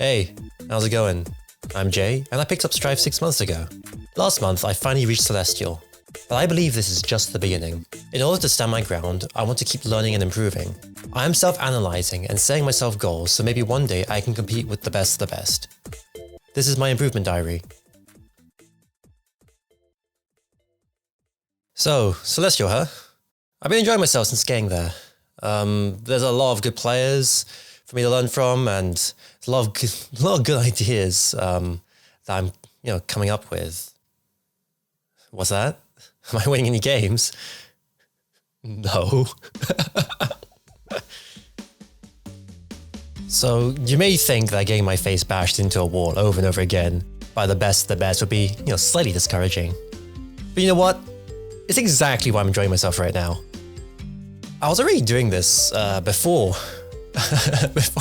Hey, how's it going? I'm Jay, and I picked up Strive 6 months ago. Last month, I finally reached Celestial, but I believe this is just the beginning. In order to stand my ground, I want to keep learning and improving. I am self-analyzing and setting myself goals so maybe one day I can compete with the best of the best. This is my improvement diary. So, Celestial, huh? I've been enjoying myself since getting there. There's a lot of good players for me to learn from, and a lot of good ideas that I'm, coming up with. What's that? Am I winning any games? No. So you may think that getting my face bashed into a wall over and over again by the best would be, slightly discouraging. But you know what? It's exactly why I'm enjoying myself right now. I was already doing this before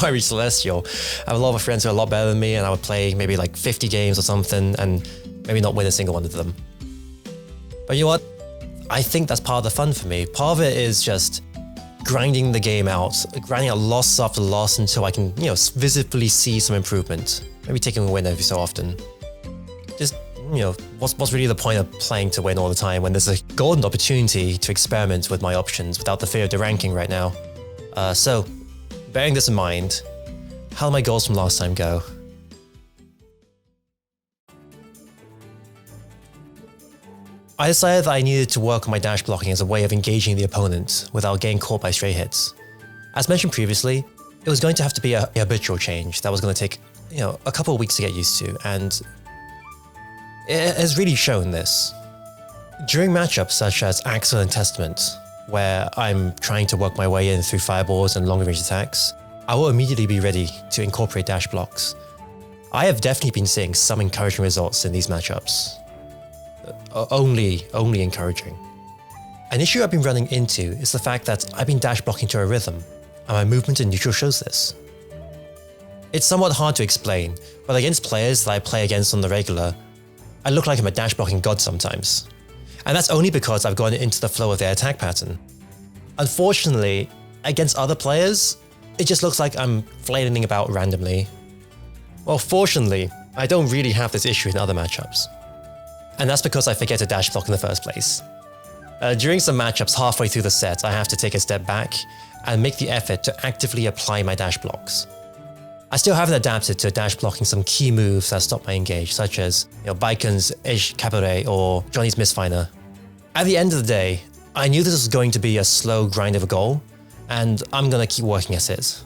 I reached Celestial. I have a lot of friends who are a lot better than me, and I would play maybe like 50 games or something and maybe not win a single one of them. But you know what? I think that's part of the fun for me. Part of it is just grinding the game out, grinding out loss after loss until I can, visibly see some improvement. Maybe taking a win every so often. Just, what's really the point of playing to win all the time when there's a golden opportunity to experiment with my options without the fear of deranking right now? So, bearing this in mind, how did my goals from last time go? I decided that I needed to work on my dash blocking as a way of engaging the opponent without getting caught by stray hits. As mentioned previously, it was going to have to be a habitual change that was going to take, a couple of weeks to get used to, and it has really shown this. During matchups such as Axel and Testament, where I'm trying to work my way in through fireballs and longer range attacks, I will immediately be ready to incorporate dash blocks. I have definitely been seeing some encouraging results in these matchups. Only encouraging. An issue I've been running into is the fact that I've been dash blocking to a rhythm, and my movement in neutral shows this. It's somewhat hard to explain, but against players that I play against on the regular, I look like I'm a dash blocking god sometimes. And that's only because I've gone into the flow of their attack pattern. Unfortunately, against other players, it just looks like I'm flailing about randomly. Well, fortunately, I don't really have this issue in other matchups. And that's because I forget to dash block in the first place. During some matchups halfway through the set, I have to take a step back and make the effort to actively apply my dash blocks. I still haven't adapted to dash blocking some key moves that stop my engage, such as Baikon's Edge Cabaret or Johnny's Misfiner. At the end of the day, I knew this was going to be a slow grind of a goal, and I'm gonna keep working at it.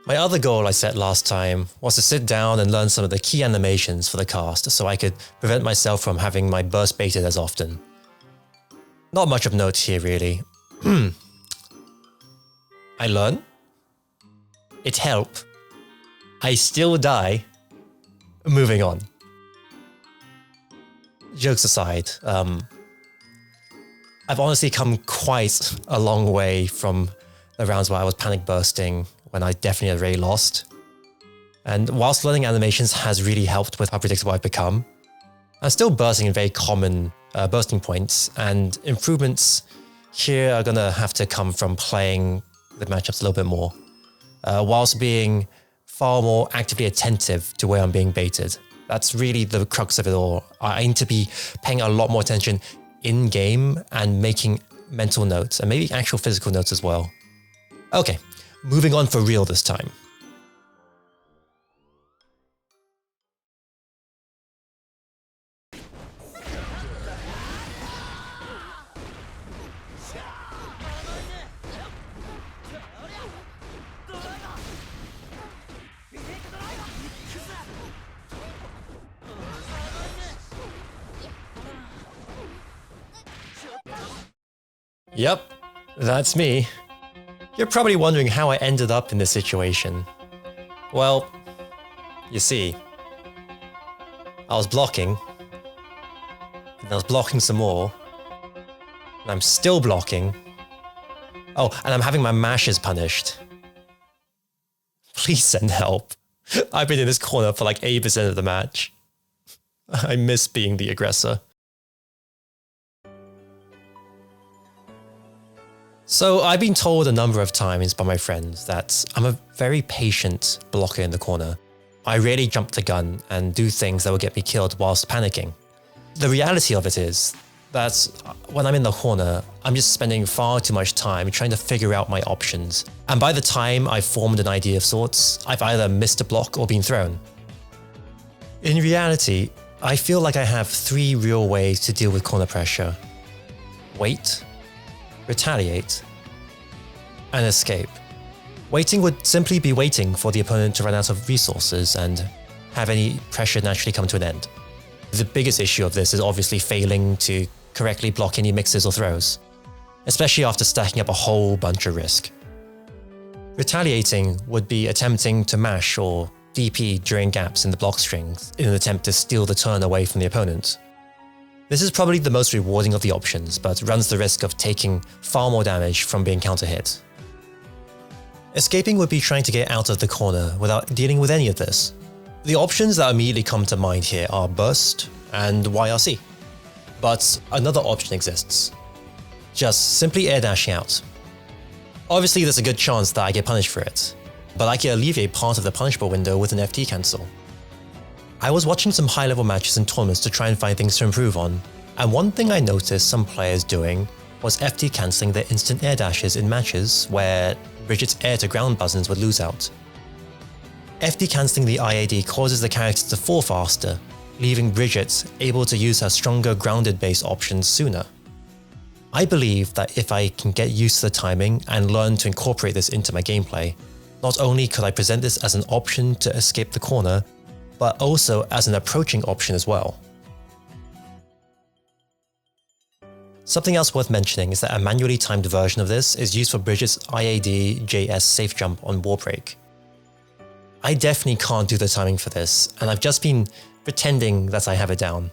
My other goal I set last time was to sit down and learn some of the key animations for the cast so I could prevent myself from having my burst baited as often. Not much of note here really. I learn. It helped. I still die. Moving on. Jokes aside, I've honestly come quite a long way from the rounds where I was panic bursting when I definitely had already lost. And whilst learning animations has really helped with how predictable I've become, I'm still bursting in very common bursting points, and improvements here are gonna have to come from playing the matchups a little bit more, whilst being far more actively attentive to where I'm being baited. That's really the crux of it all. I need to be paying a lot more attention in-game and making mental notes, and maybe actual physical notes as well. Okay, moving on for real this time. Yep, that's me. You're probably wondering how I ended up in this situation. Well, you see, I was blocking, and I was blocking some more, and I'm still blocking. Oh, and I'm having my mashes punished. Please send help. I've been in this corner for like 80% of the match. I miss being the aggressor. So I've been told a number of times by my friends that I'm a very patient blocker in the corner. I rarely jump the gun and do things that will get me killed whilst panicking. The reality of it is that when I'm in the corner, I'm just spending far too much time trying to figure out my options. And by the time I've formed an idea of sorts, I've either missed a block or been thrown. In reality, I feel like I have 3 real ways to deal with corner pressure: wait, retaliate, and escape. Waiting would simply be waiting for the opponent to run out of resources and have any pressure naturally come to an end. The biggest issue of this is obviously failing to correctly block any mixes or throws, especially after stacking up a whole bunch of risk. Retaliating would be attempting to mash or DP during gaps in the block strings in an attempt to steal the turn away from the opponent. This is probably the most rewarding of the options, but runs the risk of taking far more damage from being counter-hit. Escaping would be trying to get out of the corner without dealing with any of this. The options that immediately come to mind here are Burst and YRC. But another option exists. Just simply air dashing out. Obviously there's a good chance that I get punished for it, but I can alleviate part of the punishable window with an FT cancel. I was watching some high-level matches and tournaments to try and find things to improve on, and one thing I noticed some players doing was FT cancelling their instant air dashes in matches where Bridget's air to ground buttons would lose out. FT cancelling the IAD causes the character to fall faster, leaving Bridget able to use her stronger grounded base options sooner. I believe that if I can get used to the timing and learn to incorporate this into my gameplay, not only could I present this as an option to escape the corner, but also as an approaching option as well. Something else worth mentioning is that a manually timed version of this is used for Bridget's IAD JS safe jump on Warbreak. I definitely can't do the timing for this, and I've just been pretending that I have it down.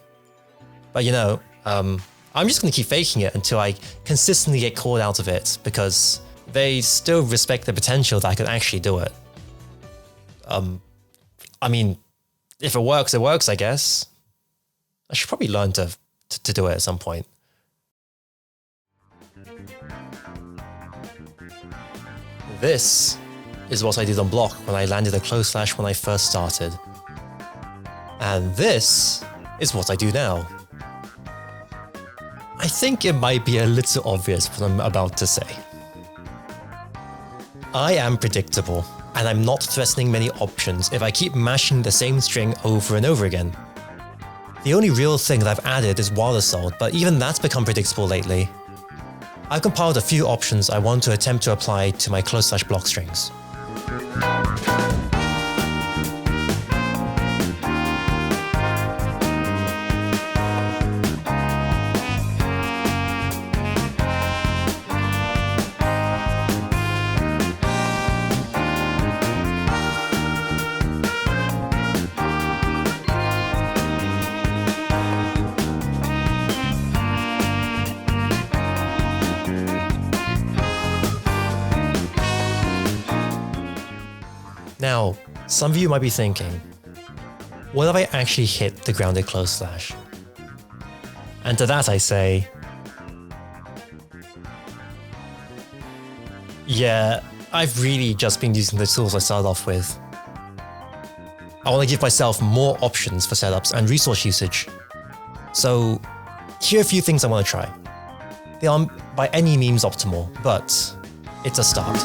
But you know, I'm just going to keep faking it until I consistently get called out of it, because they still respect the potential that I could actually do it. I mean, if it works, I guess. I should probably learn to do it at some point. This is what I did on block when I landed a close slash when I first started. And this is what I do now. I think it might be a little obvious what I'm about to say. I am predictable, and I'm not threatening many options if I keep mashing the same string over and over again. The only real thing that I've added is Wild Assault, but even that's become predictable lately. I've compiled a few options I want to attempt to apply to my close slash block strings. Now, some of you might be thinking, what if I actually hit the grounded close slash? And to that I say, yeah, I've really just been using the tools I started off with. I want to give myself more options for setups and resource usage. So here are a few things I want to try. They aren't by any means optimal, but it's a start.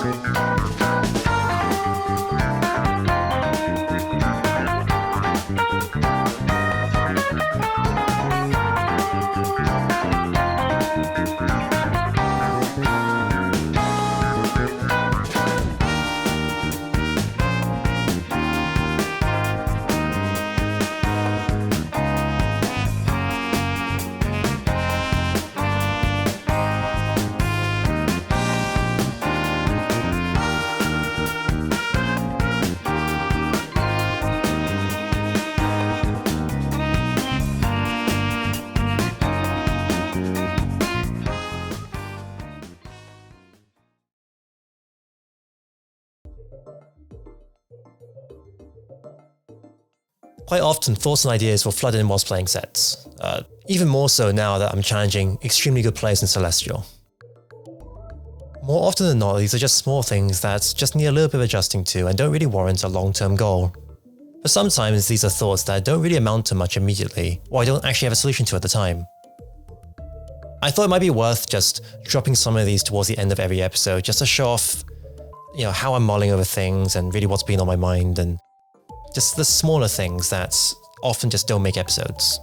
Quite often, thoughts and ideas will flood in whilst playing sets, even more so now that I'm challenging extremely good players in Celestial. More often than not, these are just small things that just need a little bit of adjusting to and don't really warrant a long-term goal. But sometimes these are thoughts that don't really amount to much immediately, or I don't actually have a solution to at the time. I thought it might be worth just dropping some of these towards the end of every episode just to show off, how I'm mulling over things and really what's been on my mind and just the smaller things that often just don't make episodes.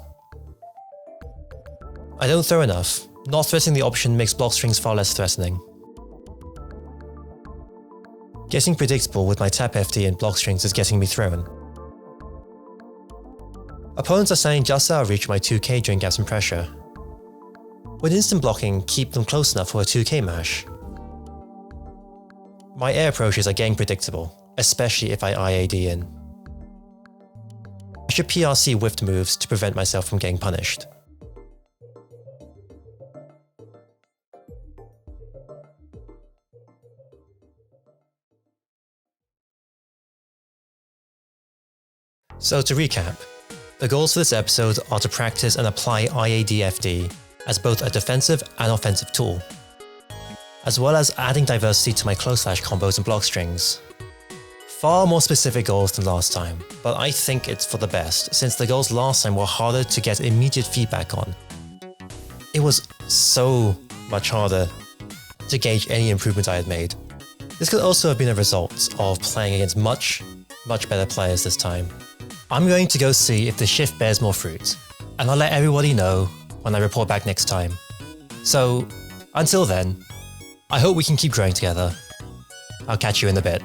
I don't throw enough. Not threatening the option makes block strings far less threatening. Getting predictable with my tap FD and block strings is getting me thrown. Opponents are standing just out of reach of my 2k during gaps and pressure. With instant blocking, keep them close enough for a 2k mash. My air approaches are getting predictable, especially if I IAD in. I should PRC whiffed moves to prevent myself from getting punished. So to recap, the goals for this episode are to practice and apply IAD-FD as both a defensive and offensive tool, as well as adding diversity to my close slash combos and block strings. Far more specific goals than last time, but I think it's for the best since the goals last time were harder to get immediate feedback on. It was so much harder to gauge any improvement I had made. This could also have been a result of playing against much better players this time. I'm going to go see if the shift bears more fruit, and I'll let everybody know when I report back next time. So, until then, I hope we can keep growing together. I'll catch you in a bit.